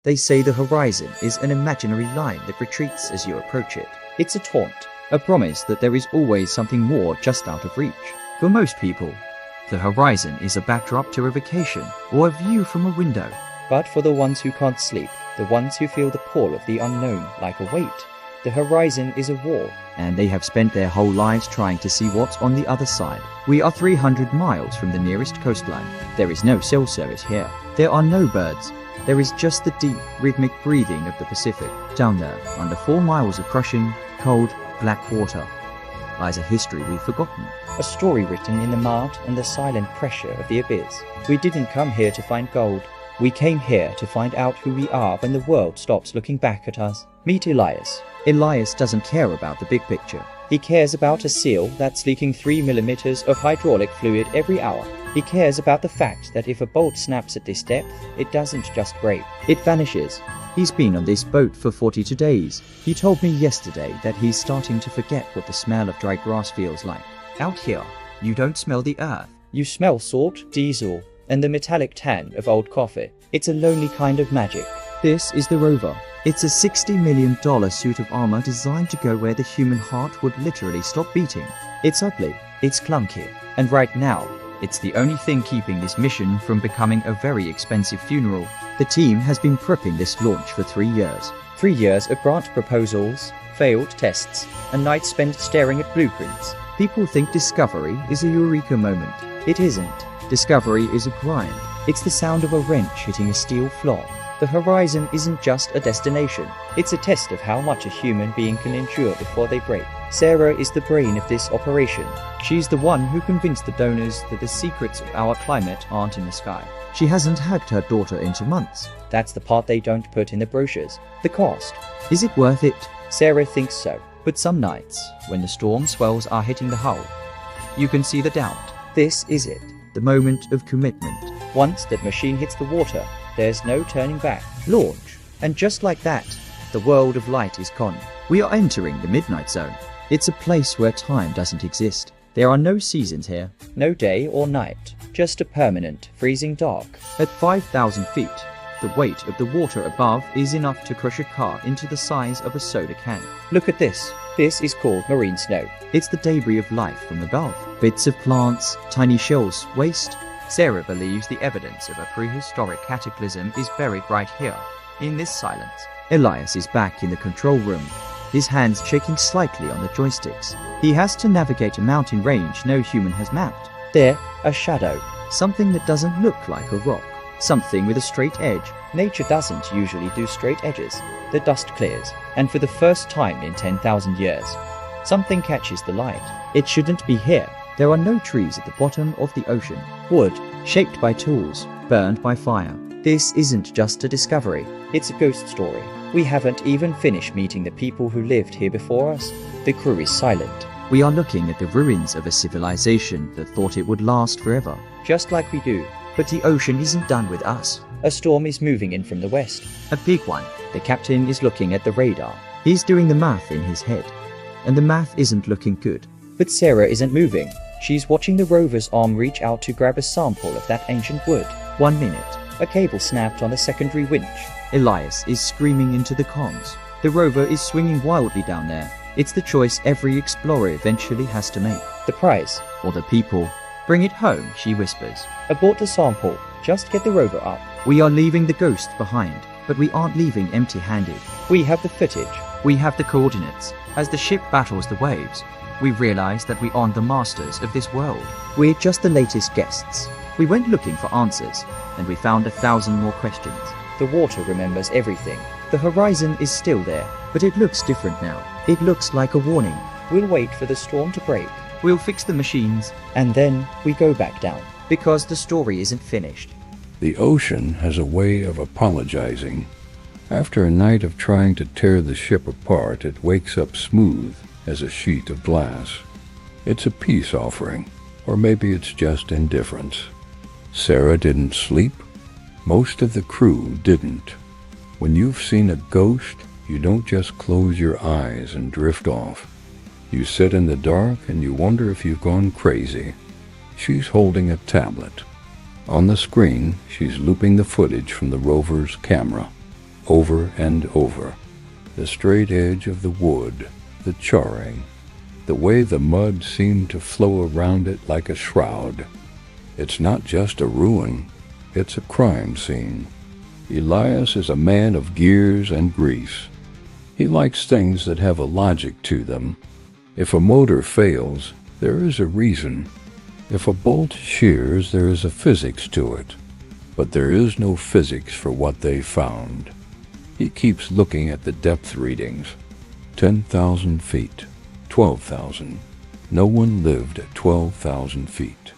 They say the horizon is an imaginary line that retreats as you approach it. It's a taunt, a promise that there is always something more just out of reach. For most people, the horizon is a backdrop to a vacation or a view from a window. But for the ones who can't sleep, the ones who feel the pull of the unknown like a weight, the horizon is a wall, and they have spent their whole lives trying to see what's on the other side. We are 300 miles from the nearest coastline. There is no cell service here. There are no birds. There is just the deep, rhythmic breathing of the Pacific. Down there, under 4 miles of crushing, cold, black water, lies a history we've forgotten. A story written in the mud and the silent pressure of the abyss. We didn't come here to find gold. We came here to find out who we are when the world stops looking back at us. Meet Elias. Elias doesn't care about the big picture. He cares about a seal that's leaking 3 millimeters of hydraulic fluid every hour. He cares about the fact that if a bolt snaps at this depth, it doesn't just break, it vanishes. He's been on this boat for 42 days. He told me yesterday that he's starting to forget what the smell of dry grass feels like. Out here, you don't smell the earth. You smell salt, diesel, and the metallic tan of old coffee. It's a lonely kind of magic. This is the Rover. It's a $60 million suit of armor designed to go where the human heart would literally stop beating. It's ugly, it's clunky, and right now, it's the only thing keeping this mission from becoming a very expensive funeral. The team has been prepping this launch for 3 years. 3 years of grant proposals, failed tests, and nights spent staring at blueprints. People think discovery is a eureka moment. It isn't. Discovery is a grind. It's the sound of a wrench hitting a steel floor. The horizon isn't just a destination. It's a test of how much a human being can endure before they break. Sarah is the brain of this operation. She's the one who convinced the donors that the secrets of our climate aren't in the sky. She hasn't hugged her daughter into months. That's the part they don't put in the brochures. The cost. Is it worth it? Sarah thinks so. But some nights, when the storm swells are hitting the hull, you can see the doubt. This is it. The moment of commitment. Once that machine hits the water, there's no turning back. Launch. And just like that, the world of light is gone. We are entering the midnight zone. It's a place where time doesn't exist. There are no seasons here. No day or night. Just a permanent, freezing dark. At 5,000 feet, the weight of the water above is enough to crush a car into the size of a soda can. Look at this. This is called marine snow. It's the debris of life from above. Bits of plants, tiny shells, waste. Sarah believes the evidence of a prehistoric cataclysm is buried right here, in this silence. Elias is back in the control room, his hands shaking slightly on the joysticks. He has to navigate a mountain range no human has mapped. There, a shadow, something that doesn't look like a rock, something with a straight edge. Nature doesn't usually do straight edges. The dust clears, and for the first time in 10,000 years, something catches the light. It shouldn't be here. There are no trees at the bottom of the ocean. Wood, shaped by tools, burned by fire. This isn't just a discovery, it's a ghost story. We haven't even finished meeting the people who lived here before us. The crew is silent. We are looking at the ruins of a civilization that thought it would last forever, just like we do. But the ocean isn't done with us. A storm is moving in from the west. A big one. The captain is looking at the radar. He's doing the math in his head, and the math isn't looking good. But Sarah isn't moving. She's watching the rover's arm reach out to grab a sample of that ancient wood. 1 minute. A cable snapped on a secondary winch. Elias is screaming into the comms. The rover is swinging wildly down there. It's the choice every explorer eventually has to make. The prize, or the people. Bring it home, she whispers. Abort the sample. Just get the rover up. We are leaving the ghost behind, but we aren't leaving empty-handed. We have the footage. We have the coordinates. As the ship battles the waves, we realize that we aren't the masters of this world. We're just the latest guests. We went looking for answers, and we found 1,000 more questions. The water remembers everything. The horizon is still there, but it looks different now. It looks like a warning. We'll wait for the storm to break. We'll fix the machines, and then we go back down. Because the story isn't finished. The ocean has a way of apologizing. After a night of trying to tear the ship apart, it wakes up smooth as a sheet of glass. It's a peace offering, or maybe it's just indifference. Sarah didn't sleep. Most of the crew didn't. When you've seen a ghost, you don't just close your eyes and drift off. You sit in the dark and you wonder if you've gone crazy. She's holding a tablet. On the screen, she's looping the footage from the rover's camera. over and over. The straight edge of the wood, the charring, the way the mud seemed to flow around it like a shroud. It's not just a ruin, it's a crime scene. Elias is a man of gears and grease. He likes things that have a logic to them. If a motor fails, there is a reason. If a bolt shears, there is a physics to it. But there is no physics for what they found. He keeps looking at the depth readings. 10,000 feet, 12,000. No one lived at 12,000 feet.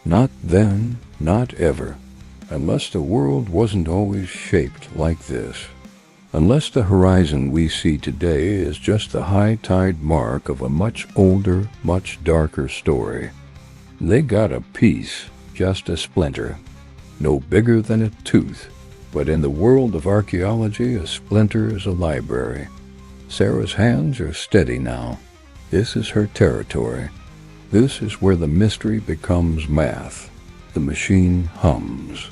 Not then, not ever. Unless the world wasn't always shaped like this. Unless the horizon we see today is just the high tide mark of a much older, much darker story. They got a piece, just a splinter. No bigger than a tooth. But in the world of archaeology, a splinter is a library. Sarah's hands are steady now. This is her territory. This is where the mystery becomes math. The machine hums.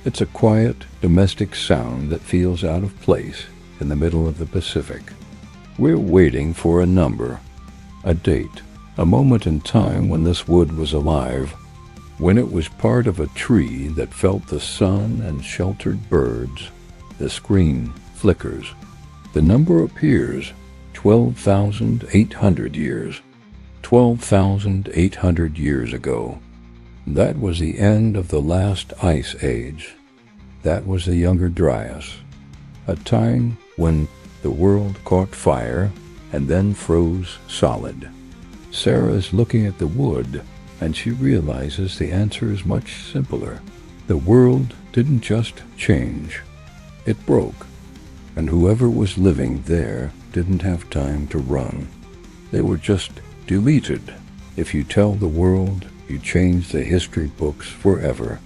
It's a quiet, domestic sound that feels out of place in the middle of the Pacific. We're waiting for a number, a date, a moment in time when this wood was alive, when it was part of a tree that felt the sun and sheltered birds. The screen flickers. The number appears, 12,800 years. 12,800 years ago. That was the end of the last ice age. That was the Younger Dryas, a time when the world caught fire and then froze solid. Sarah is looking at the wood, and she realizes the answer is much simpler. The world didn't just change. It broke, and whoever was living there didn't have time to run. They were just deleted. If you tell the world, you change the history books forever.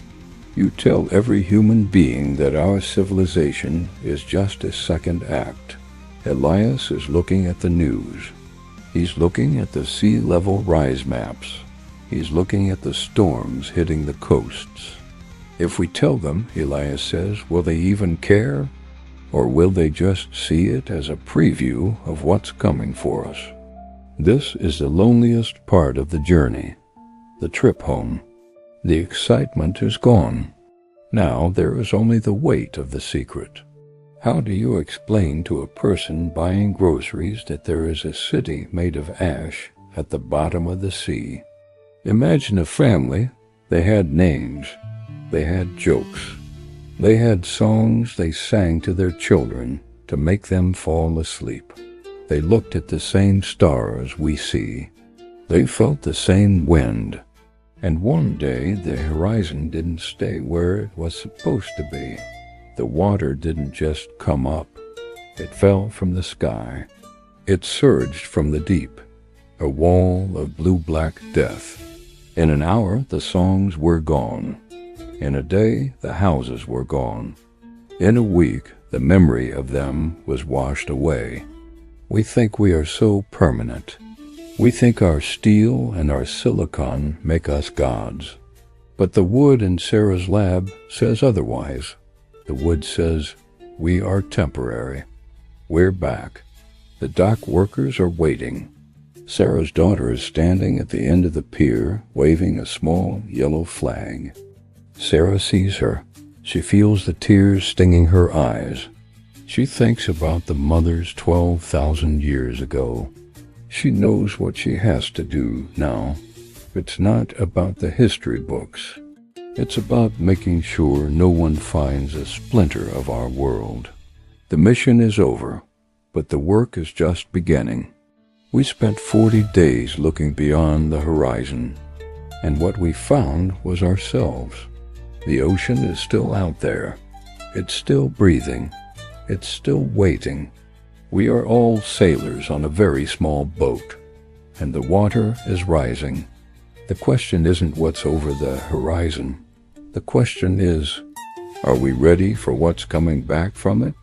You tell every human being that our civilization is just a second act. Elias is looking at the news. He's looking at the sea level rise maps. He's looking at the storms hitting the coasts. If we tell them, Elias says, will they even care? Or will they just see it as a preview of what's coming for us? This is the loneliest part of the journey, the trip home. The excitement is gone. Now there is only the weight of the secret. How do you explain to a person buying groceries that there is a city made of ash at the bottom of the sea? Imagine a family. They had names. They had jokes. They had songs they sang to their children to make them fall asleep. They looked at the same stars we see. They felt the same wind. And one day the horizon didn't stay where it was supposed to be. The water didn't just come up. It fell from the sky. It surged from the deep, a wall of blue-black death. In an hour the songs were gone. In a day the houses were gone. In a week the memory of them was washed away. We think we are so permanent. We think our steel and our silicon make us gods. But the wood in Sarah's lab says otherwise. The wood says, we are temporary. We're back. The dock workers are waiting. Sarah's daughter is standing at the end of the pier, waving a small yellow flag. Sarah sees her. She feels the tears stinging her eyes. She thinks about the mothers 12,000 years ago. She knows what she has to do now. It's not about the history books. It's about making sure no one finds a splinter of our world. The mission is over, but the work is just beginning. We spent 40 days looking beyond the horizon, and what we found was ourselves. The ocean is still out there. It's still breathing. It's still waiting. We are all sailors on a very small boat, and the water is rising. The question isn't what's over the horizon. The question is, are we ready for what's coming back from it?